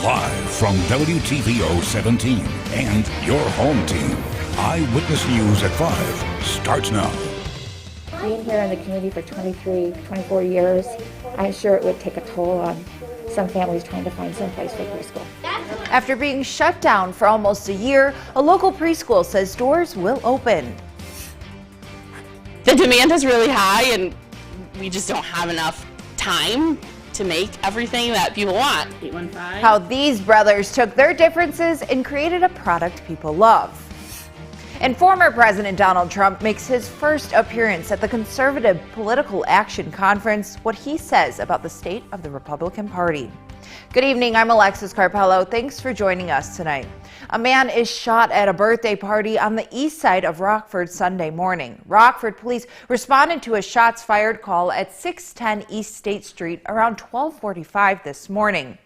Live from WTVO 17 and your home team, Eyewitness News at 5 starts now. Being here in the community for 24 years, I'm sure it would take a toll on some families trying to find some place for preschool. After being shut down for almost a year, a local preschool says doors will open. The demand is really high and we just don't have enough time to make everything that people want. 815. How these brothers took their differences and created a product people love. And former President Donald Trump makes his first appearance at the Conservative Political Action Conference, what he says about the state of the Republican Party. Good evening, I'm Alexis Carpello. Thanks for joining us tonight. A man is shot at a birthday party on the east side of Rockford Sunday morning. Rockford police responded to a shots fired call at 610 East State Street around 12:45 this morning.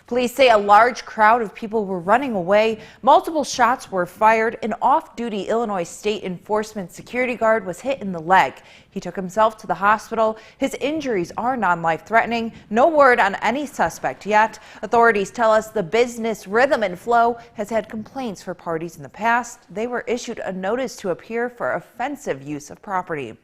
Police say a large crowd of people were running away. Multiple shots were fired. An off-duty Illinois State Enforcement security guard was hit in the leg. He took himself to the hospital. His injuries are non-life-threatening. No word on any suspect yet. Authorities tell us the business Rhythm and Flow has had complaints for parties in the past. They were issued a notice to appear for offensive use of property.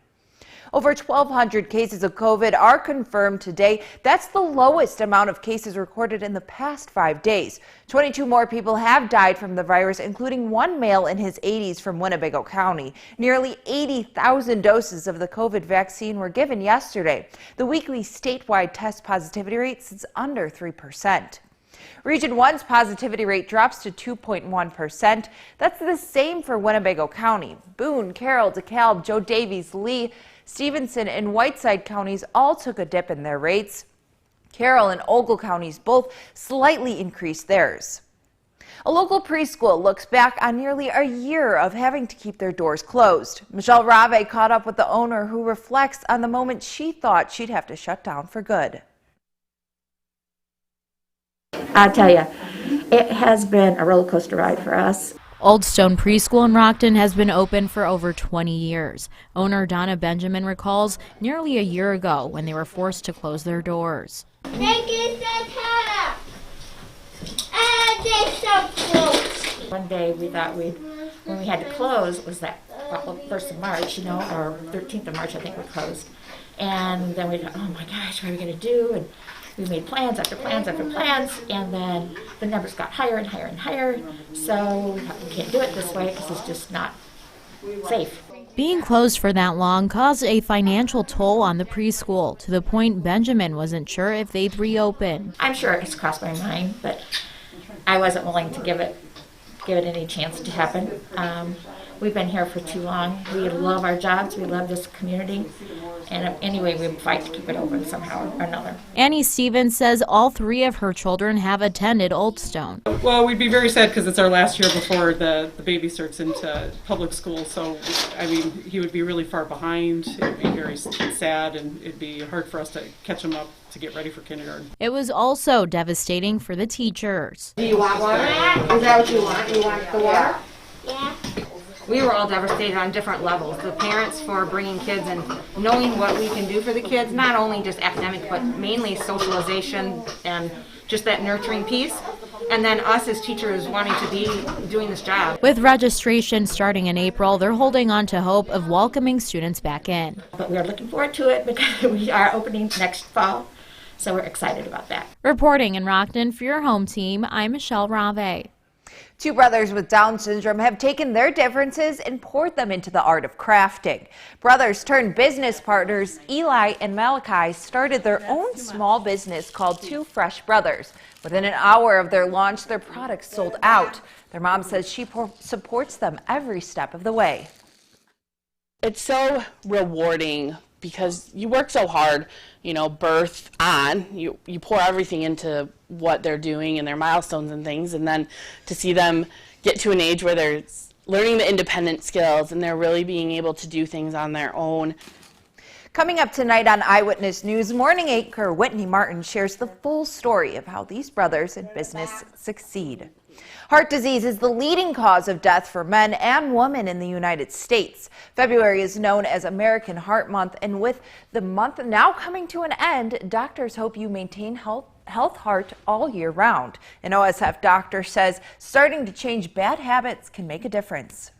Over 1,200 cases of COVID are confirmed today. That's the lowest amount of cases recorded in the past 5 days. 22 more people have died from the virus, including one male in his 80s from Winnebago County. Nearly 80,000 doses of the COVID vaccine were given yesterday. The weekly statewide test positivity rate is under 3%. Region 1's positivity rate drops to 2.1%. That's the same for Winnebago County. Boone, Carroll, DeKalb, Joe Davies, Lee, Stevenson, and Whiteside counties all took a dip in their rates. Carroll and Ogle counties both slightly increased theirs. A local preschool looks back on nearly a year of having to keep their doors closed. Michelle Rave caught up with the owner, who reflects on the moment she thought she'd have to shut down for good. I'll tell you, it has been a roller coaster ride for us. Old Stone Preschool in Rockton has been open for over 20 years. Owner Donna Benjamin recalls nearly a year ago when they were forced to close their doors. Thank you, Santa. And they're so close. One day we thought when we had to close, it was that 1st of March, or 13th of March, I think we closed. And then we thought, oh my gosh, what are we going to do? And we made plans after plans after plans, and then the numbers got higher and higher and higher. So we can't do it this way because it's just not safe. Being closed for that long caused a financial toll on the preschool, to the point Benjamin wasn't sure if they'd reopen. I'm sure it's crossed my mind, but I wasn't willing to give it any chance to happen. We've been here for too long. We love our jobs. We love this community. And anyway, we fight to keep it open somehow or another. Annie Stevens says all 3 of her children have attended Old Stone. Well, we'd be very sad because it's our last year before the baby starts into public school. So, I mean, he would be really far behind. It would be very sad, and it'd be hard for us to catch him up to get ready for kindergarten. It was also devastating for the teachers. Do you want water? Is that what you want? You want the water? Yeah. We were all devastated on different levels. The parents for bringing kids and knowing what we can do for the kids, not only just academic, but mainly socialization and just that nurturing piece. And then us as teachers wanting to be doing this job. With registration starting in April, they're holding on to hope of welcoming students back in. But we are looking forward to it because we are opening next fall. So we're excited about that. Reporting in Rockton for your home team, I'm Michelle Rave. 2 brothers with Down syndrome have taken their differences and poured them into the art of crafting. Brothers turned business partners Eli and Malachi started their own small business called Two Fresh Brothers. Within an hour of their launch, their products sold out. Their mom says she supports them every step of the way. It's so rewarding because you work so hard, birth on, you pour everything into what they're doing and their milestones and things, and then to see them get to an age where they're learning the independent skills and they're really being able to do things on their own. Coming up tonight on Eyewitness News, morning anchor Whitney Martin shares the full story of how these brothers in business succeed. Heart disease is the leading cause of death for men and women in the United States. February is known as American Heart Month, and with the month now coming to an end, doctors hope you maintain health heart all year round. An OSF doctor says starting to change bad habits can make a difference.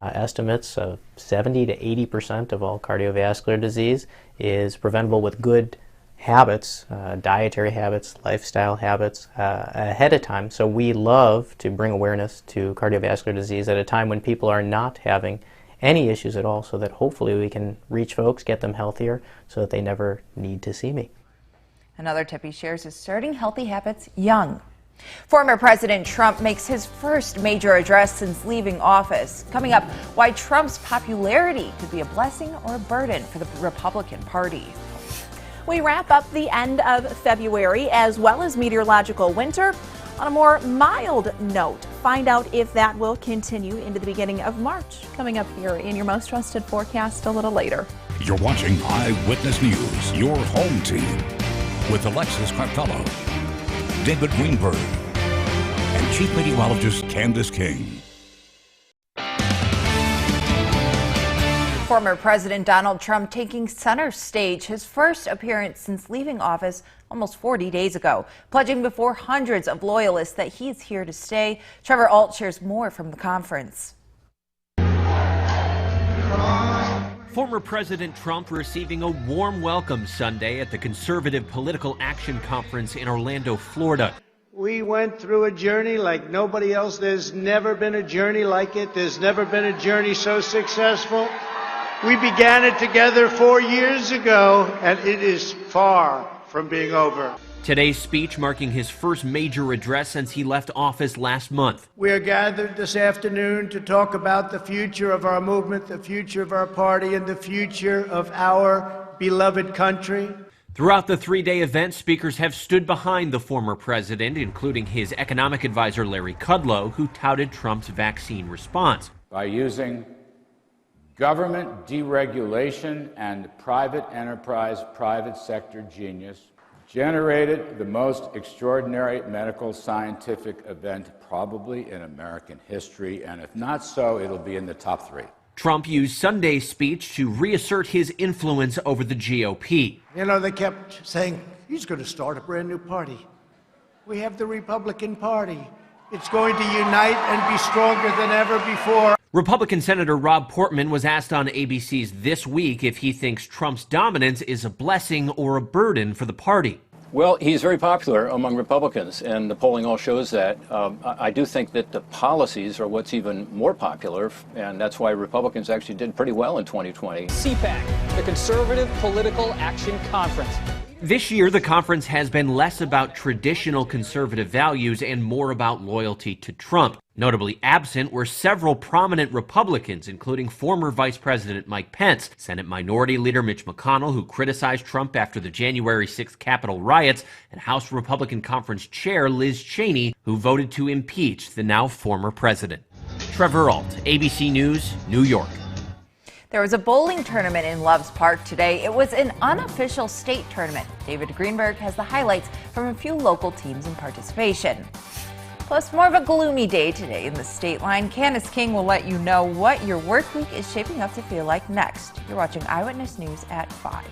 Estimates of 70 to 80% of all cardiovascular disease is preventable with good habits, dietary habits, lifestyle habits ahead of time. So we love to bring awareness to cardiovascular disease at a time when people are not having any issues at all, so that hopefully we can reach folks, get them healthier, so that they never need to see me. Another tip he shares is starting healthy habits young. Former President Trump makes his first major address since leaving office. Coming up, why Trump's popularity could be a blessing or a burden for the Republican Party. We wrap up the end of February as well as meteorological winter on a more mild note. Find out if that will continue into the beginning of March. Coming up here in your most trusted forecast a little later. You're watching Eyewitness News, your home team, with Alexis Carpello, David Greenberg, and Chief Meteorologist Candice King. Former President Donald Trump taking center stage, his first appearance since leaving office almost 40 days ago, pledging before hundreds of loyalists that he is here to stay. Trevor Alt shares more from the conference. Former President Trump receiving a warm welcome Sunday at the Conservative Political Action Conference in Orlando, Florida. We went through a journey like nobody else. There's never been a journey like it. There's never been a journey so successful. We began it together 4 years ago, and it is far from being over. Today's speech marking his first major address since he left office last month. We are gathered this afternoon to talk about the future of our movement, the future of our party, and the future of our beloved country. Throughout the three-day event, speakers have stood behind the former president, including his economic advisor Larry Kudlow, who touted Trump's vaccine response. By using government deregulation and private enterprise, private sector genius, generated the most extraordinary medical scientific event probably in American history, and if not so, it'll be in the top 3. Trump used Sunday's speech to reassert his influence over the GOP. You know, they kept saying, he's going to start a brand new party. We have the Republican Party. It's going to unite and be stronger than ever before. Republican Senator Rob Portman was asked on ABC's This Week if he thinks Trump's dominance is a blessing or a burden for the party. Well, he's very popular among Republicans, and the polling all shows that. I do think that the policies are what's even more popular, and that's why Republicans actually did pretty well in 2020. CPAC, the Conservative Political Action Conference. This year, the conference has been less about traditional conservative values and more about loyalty to Trump. Notably absent were several prominent Republicans, including former Vice President Mike Pence, Senate Minority Leader Mitch McConnell, who criticized Trump after the January 6th Capitol riots, and House Republican Conference Chair Liz Cheney, who voted to impeach the now former president. Trevor Alt, ABC News, New York. There was a bowling tournament in Loves Park today. It was an unofficial state tournament. David Greenberg has the highlights from a few local teams in participation. Plus, more of a gloomy day today in the state line. Candice King will let you know what your work week is shaping up to feel like next. You're watching Eyewitness News at 5.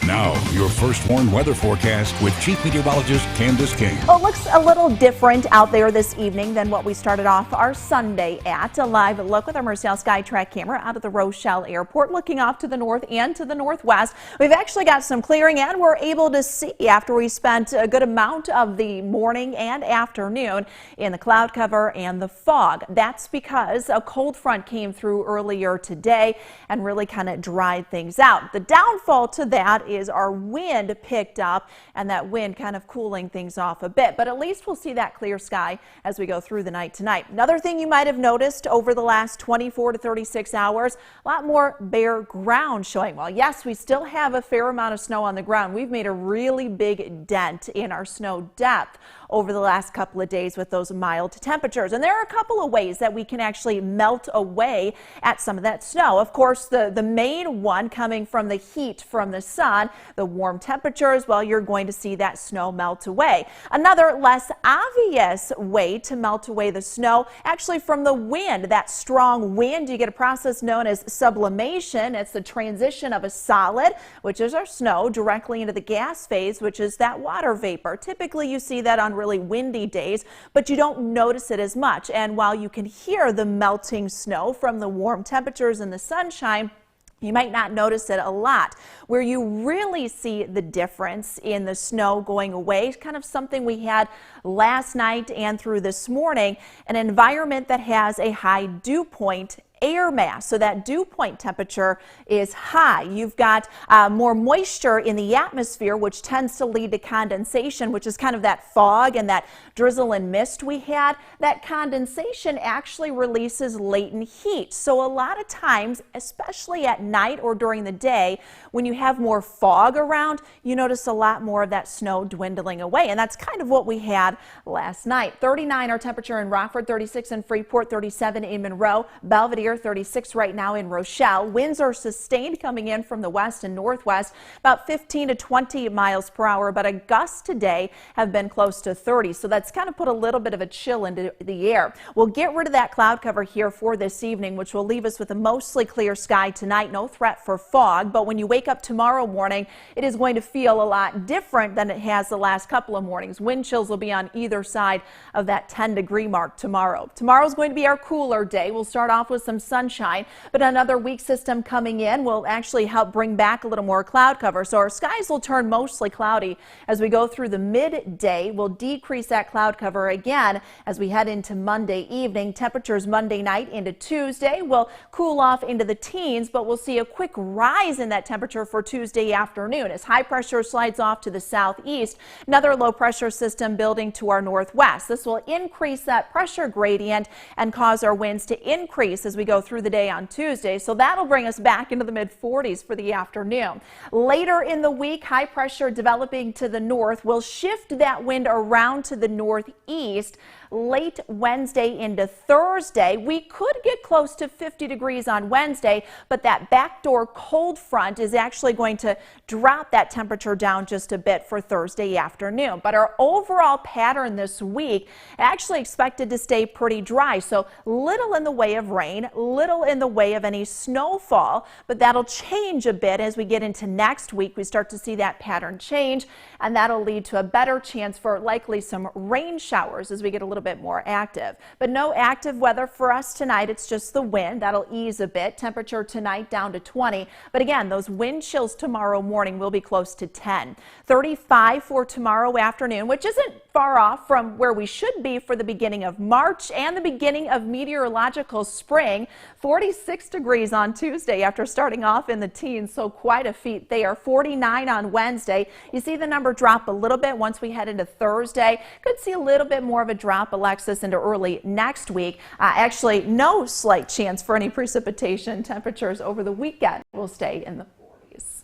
Now, your first warned weather forecast with Chief Meteorologist Candice King. Well, it looks a little different out there this evening than what we started off our Sunday at. A live look with our Mercell Skytrack camera out of the Rochelle Airport, looking off to the north and to the northwest. We've actually got some clearing, and we're able to see after we spent a good amount of the morning and afternoon in the cloud cover and the fog. That's because a cold front came through earlier today and really kind of dried things out. The downfall to that is our wind picked up, and that wind kind of cooling things off a bit, but at least we'll see that clear sky as we go through the night tonight. Another thing you might have noticed over the last 24 to 36 hours, a lot more bare ground showing. Well, yes, we still have a fair amount of snow on the ground. We've made a really big dent in our snow depth over the last couple of days with those mild temperatures. And there are a couple of ways that we can actually melt away at some of that snow. Of course, the main one coming from the heat from the sun on. The warm temperatures, well, you're going to see that snow melt away. Another less obvious way to melt away the snow, actually from the wind. That strong wind, you get a process known as sublimation. It's the transition of a solid, which is our snow, directly into the gas phase, which is that water vapor. Typically, you see that on really windy days, but you don't notice it as much. And while you can hear the melting snow from the warm temperatures and the sunshine, you might not notice it a lot. Where you really see the difference in the snow going away, kind of something we had last night and through this morning, an environment that has a high dew point air mass. So that dew point temperature is high. You've got more moisture in the atmosphere, which tends to lead to condensation, which is kind of that fog and that drizzle and mist we had. That condensation actually releases latent heat. So a lot of times, especially at night or during the day, when you have more fog around, you notice a lot more of that snow dwindling away. And that's kind of what we had last night. 39 our temperature in Rockford, 36 in Freeport, 37 in Monroe, Belvedere, 36 right now in Rochelle. Winds are sustained coming in from the west and northwest, about 15 to 20 miles per hour, but a gust today have been close to 30. So that's kind of put a little bit of a chill into the air. We'll get rid of that cloud cover here for this evening, which will leave us with a mostly clear sky tonight. No threat for fog, but when you wake up tomorrow morning, it is going to feel a lot different than it has the last couple of mornings. Wind chills will be on either side of that 10-degree mark tomorrow. Tomorrow's going to be our cooler day. We'll start off with some sunshine, but another weak system coming in will actually help bring back a little more cloud cover. So our skies will turn mostly cloudy as we go through the midday. We'll decrease that cloud cover again as we head into Monday evening. Temperatures Monday night into Tuesday will cool off into the teens, but we'll see a quick rise in that temperature for Tuesday afternoon as high pressure slides off to the southeast. Another low pressure system building to our northwest. This will increase that pressure gradient and cause our winds to increase as we go through the day on Tuesday. So that'll bring us back into the mid-40s for the afternoon. Later in the week, high pressure developing to the north will shift that wind around to the northeast. Late Wednesday into Thursday, we could get close to 50 degrees on Wednesday, but that backdoor cold front is actually going to drop that temperature down just a bit for Thursday afternoon. But our overall pattern this week actually expected to stay pretty dry. So little in the way of rain, little in the way of any snowfall, but that'll change a bit as we get into next week. We start to see that pattern change, and that'll lead to a better chance for likely some rain showers as we get a little bit more active. But no active weather for us tonight. It's just the wind. That'll ease a bit. Temperature tonight down to 20. But again, those wind chills tomorrow morning will be close to 10. 35 for tomorrow afternoon, which isn't far off from where we should be for the beginning of March and the beginning of meteorological spring. 46 degrees on Tuesday after starting off in the teens, so quite a feat there. 49 on Wednesday. You see the number drop a little bit once we head into Thursday. Could see a little bit more of a drop, Alexis, into early next week. Actually, no slight chance for any precipitation. Temperatures over the weekend will stay in the 40s.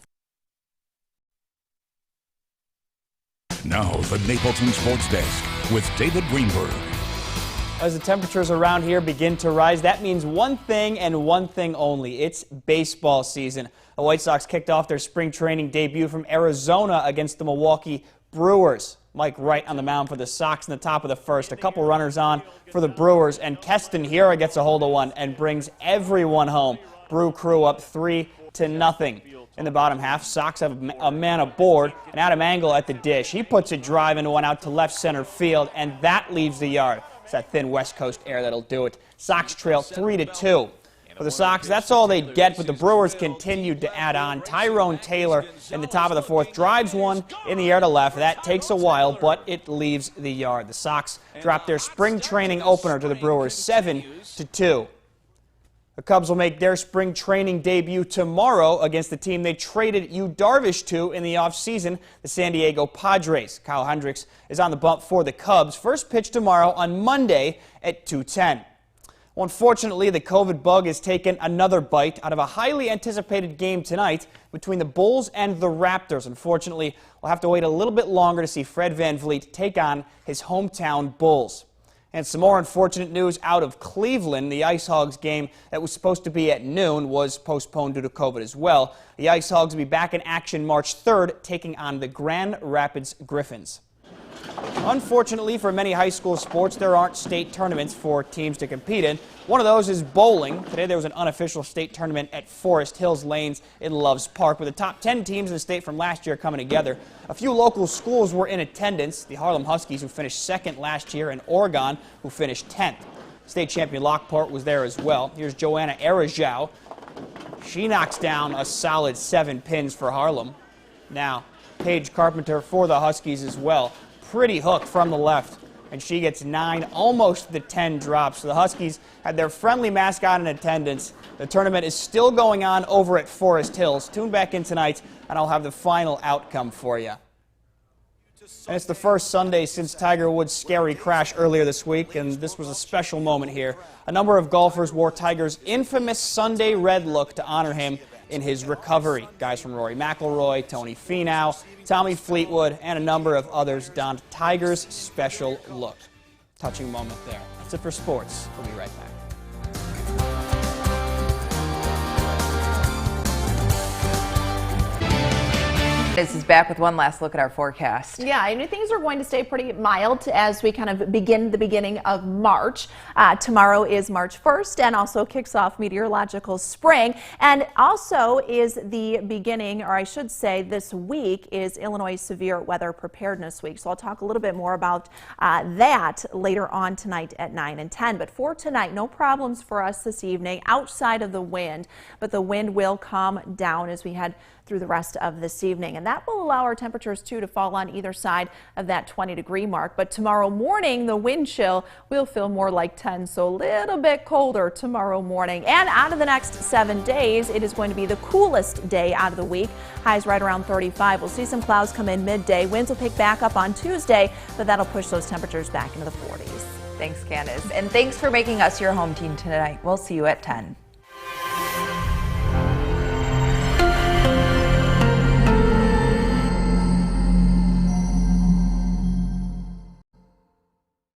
Now, the Napleton Sports Desk with David Greenberg. As the temperatures around here begin to rise, that means one thing and one thing only. It's baseball season. The White Sox kicked off their spring training debut from Arizona against the Milwaukee Brewers. Mike Wright on the mound for the Sox in the top of the first. A couple runners on for the Brewers, and Keston Hiura gets a hold of one and brings everyone home. Brew Crew up 3-0. In the bottom half, Sox have a man aboard, and Adam Engel at the dish. He puts a drive into one out to left center field, and that leaves the yard. It's that thin West Coast air that'll do it. Sox trail 3-2. For the Sox, that's all they'd get, but the Brewers continued to add on. Tyrone Taylor in the top of the fourth drives one in the air to left. That takes a while, but it leaves the yard. The Sox dropped their spring training opener to the Brewers 7-2. The Cubs will make their spring training debut tomorrow against the team they traded Yu Darvish to in the offseason, the San Diego Padres. Kyle Hendricks is on the bump for the Cubs. First pitch tomorrow on Monday at 2:10. Well, unfortunately, the COVID bug has taken another bite out of a highly anticipated game tonight between the Bulls and the Raptors. Unfortunately, we'll have to wait a little bit longer to see Fred VanVleet take on his hometown Bulls. And some more unfortunate news out of Cleveland. The Ice Hogs game that was supposed to be at noon was postponed due to COVID as well. The Ice Hogs will be back in action March 3rd, taking on the Grand Rapids Griffins. Unfortunately for many high school sports, there aren't state tournaments for teams to compete in. One of those is bowling. Today there was an unofficial state tournament at Forest Hills Lanes in Loves Park, with the top 10 teams in the state from last year coming together. A few local schools were in attendance. The Harlem Huskies, who finished second last year, and Oregon, who finished 10th. State champion Lockport was there as well. Here's Joanna Arajau. She knocks down a solid 7 pins for Harlem. Now, Paige Carpenter for the Huskies as well. Pretty hook from the left, and she gets 9, almost the 10 drops. So the Huskies had their friendly mascot in attendance. The tournament is still going on over at Forest Hills. Tune back in tonight, and I'll have the final outcome for you. And it's the first Sunday since Tiger Woods' scary crash earlier this week, and this was a special moment here. A number of golfers wore Tiger's infamous Sunday red look to honor him in his recovery. Guys from Rory McIlroy, Tony Finau, Tommy Fleetwood, and a number of others donned Tiger's special look. Touching moment there. That's it for sports. We'll be right back. This is back with one last look at our forecast. Yeah, and things are going to stay pretty mild as we kind of begin the beginning of March. Tomorrow is March 1st and also kicks off meteorological spring, and also is the beginning, or I should say this week is Illinois Severe Weather Preparedness Week. So I'll talk a little bit more about that later on tonight at 9 and 10. But for tonight, no problems for us this evening outside of the wind, but the wind will calm down as we head through the rest of this evening, and that will allow our temperatures too to fall on either side of that 20-degree mark. But tomorrow morning, the wind chill will feel more like 10, so a little bit colder tomorrow morning. And out of the next 7 days, it is going to be the coolest day out of the week. Highs right around 35. We'll see some clouds come in midday. Winds will pick back up on Tuesday, but that'll push those temperatures back into the 40s. Thanks, Candice, and thanks for making us your home team tonight. We'll see you at 10.